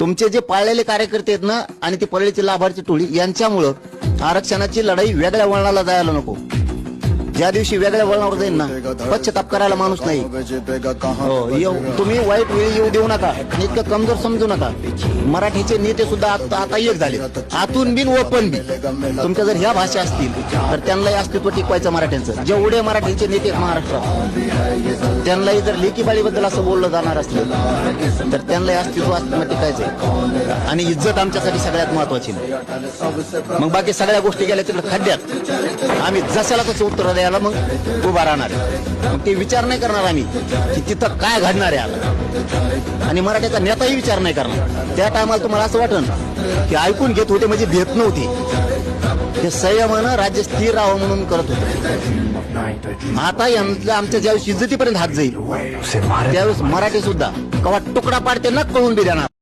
तुमचे जे पाळलेले कार्यकर्ते आहेत ना आणि ती परळीची लाभार्थी टोळी यांच्यामुळं आरक्षणाची लढाई वेगळ्या वळणाला जायला नको. ज्या दिवशी वेगळ्या वळणावर जाईल ना पश्चाताप करायला माणूस नाही. तुम्ही वाईट वेळी येऊ देऊ नका आणि इतकं कमजोर समजू नका. मराठीचे नेते सुद्धा आता एक झाले, आतून बिन ओपन बी. तुमच्या जर ह्या भाषा असतील तर त्यांनाही अस्तित्व टिकवायचं मराठ्यांचं. जेवढे मराठीचे नेते आहेत महाराष्ट्रात त्यांनाही जर लेखी बाळीबद्दल असं बोललं जाणार असलं तर त्यांनाही अस्तित्व टिकायचंय. आणि इज्जत आमच्यासाठी सगळ्यात महत्वाची. मग बाकी सगळ्या गोष्टी गेल्या तिकडे खड्ड्यात. आम्ही जशाला तसं उत्तर द्यायला मग उभा राहणार. मग ते विचार नाही करणार आम्ही की तिथं काय घडणार आहे आता. आणि मराठ्याचा नेताही विचार नाही करणार. त्या टायमाला तुम्हाला असं वाटलं की ऐकून घेत होते म्हणजे भेट नव्हती. ते संयमानं राज्य स्थिर राहावं म्हणून करत होते. आता यांचा आमच्या ज्यावेळेस इज्जतीपर्यंत हात जाईल त्यावेळेस मराठी सुद्धा कवा तुकडा पाडते ना कळून बी देणार.